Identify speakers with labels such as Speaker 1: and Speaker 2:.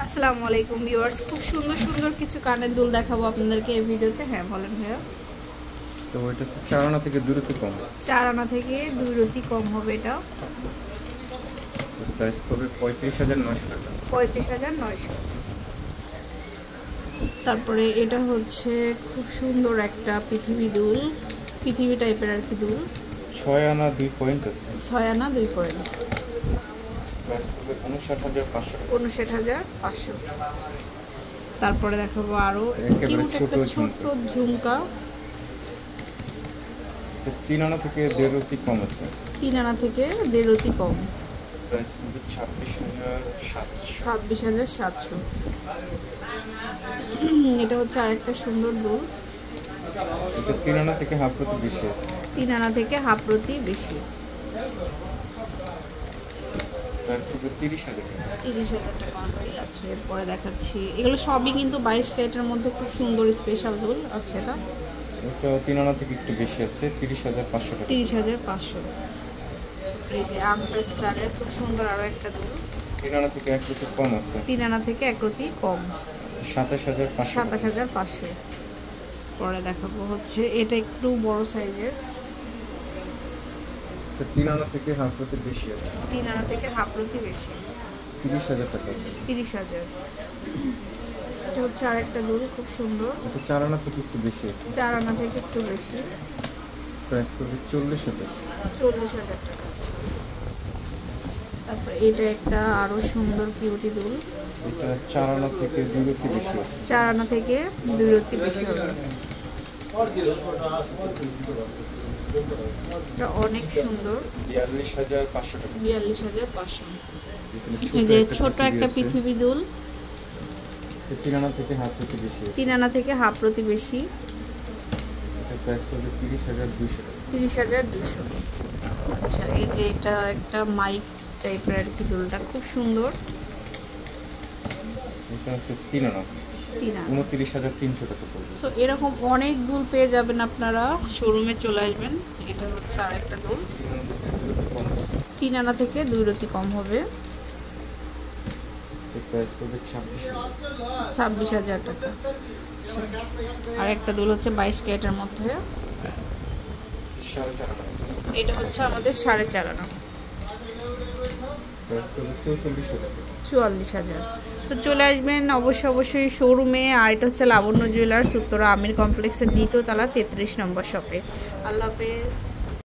Speaker 1: আসসালামু আলাইকুম ভিউয়ার্স, খুব সুন্দর সুন্দর কিছু কানের দুল দেখাবো আপনাদেরকে এই ভিডিওতে। হ্যাঁ বলেন ভাইয়া।
Speaker 2: তো এটা 4 আনা থেকে 2 রতি কম।
Speaker 1: 4 আনা থেকে 2 রতি কম হবে এটা।
Speaker 2: প্রাইস পড়বে 35,900 টাকা।
Speaker 1: 35,900। তারপরে এটা হচ্ছে খুব সুন্দর একটা পৃথিবী দুল, পৃথিবী টাইপের আর কি দুল।
Speaker 2: 6 আনা 2 পয়েন্ট আছে।
Speaker 1: 6 আনা 2 পয়েন্ট।
Speaker 2: প্রাইস পড়বে 59,500 টাকা।
Speaker 1: 59,500। তারপরে দেখাবো আরো
Speaker 2: একেবারে ছোট
Speaker 1: ঝুমকা।
Speaker 2: 3 আনা থেকে 1.5 রতি কম আছে।
Speaker 1: 3 আনা থেকে 1.5 রতি কম।
Speaker 2: প্রাইস পড়বে
Speaker 1: 26,700। এটা হচ্ছে আরেকটা সুন্দর দুল।
Speaker 2: এটা 3 আনা থেকে হাফ রতি বেশি আছে।
Speaker 1: 3 আনা থেকে হাফ রতি বেশি।
Speaker 2: প্রাইস পড়বে 30,000 টাকা।
Speaker 1: 30,000 টাকা অলরেডি আছে। এরপরে দেখাচ্ছি, এগুলো সবই কিন্তু 22 ক্যারেটের মধ্যে খুব সুন্দর স্পেশাল দুল আছে। এটা
Speaker 2: 3 আনা থেকে একটু বেশি আছে, 30,500 টাকা।
Speaker 1: 30,500। এই যে আমটা স্টাইলের খুব সুন্দর আরো একটা দুল।
Speaker 2: 3 আনা থেকে 1 রতি কম আছে।
Speaker 1: 3 আনা থেকে 1 রতি কম।
Speaker 2: 27,500।
Speaker 1: 27,500। পরে দেখাবো হচ্ছে এটা একটু বড় সাইজের।
Speaker 2: 3 আনা থেকে হাফ রতি বেশি আছে।
Speaker 1: 3 আনা থেকে হাফ রতি বেশি।
Speaker 2: 30,000 টাকা।
Speaker 1: 30,000। এটা হচ্ছে আরেকটা দুল খুব সুন্দর।
Speaker 2: এটা 4 আনা থেকে একটু বেশি আছে।
Speaker 1: 4 আনা থেকে একটু বেশি।
Speaker 2: প্রাইস পড়বে 40,000।
Speaker 1: 40,000 টাকা আছে। তারপর এটা একটা আরো সুন্দর কিউটি দুল।
Speaker 2: এটা 4 আনা থেকে 2 রতি বেশি আছে।
Speaker 1: 4 আনা থেকে 2 রতি বেশি হবে। এটা অনেক সুন্দর।
Speaker 2: 42,500 টাকা।
Speaker 1: 42,500। এই যে ছোট একটা পৃথিবী দুল।
Speaker 2: 3 আনা থেকে হাফ রতি বেশি আছে।
Speaker 1: 3 আনা থেকে হাফ রতি বেশি।
Speaker 2: এটা প্রাইস পড়বে 30,200 টাকা।
Speaker 1: 30,200। আচ্ছা, এই যে এটা একটা মাইক টাইপের আর কি দুলটা খুব সুন্দর।
Speaker 2: এটা আছে 3 আনা।
Speaker 1: 3 আনা
Speaker 2: 29,300 টাকা পড়বে।
Speaker 1: সো এরকম অনেক দুল পেয়ে যাবেন আপনারা, শোরুমে চলে আসবেন। এটা হচ্ছে আরেকটা দুল। 3 আনা থেকে 2 রতি কম হবে।
Speaker 2: প্রাইস পড়বে
Speaker 1: 26,000 টাকা। আচ্ছা, আর একটা দুল হচ্ছে 22 ক্যারেটের মধ্যে।
Speaker 2: 4.5 আনা।
Speaker 1: এটা হচ্ছে আমাদের 4.5 আনা।
Speaker 2: প্রাইস পড়বে 44,000 টাকা।
Speaker 1: 44,000। তো চলে আসবেন অবশ্যই শোরুমে। আর এটা হচ্ছে লাবণ্য জুয়েলার্স, উত্তরা আমির কমপ্লেক্সের 2য় তলা 33 নম্বর শপে। আল্লাহ হাফেজ।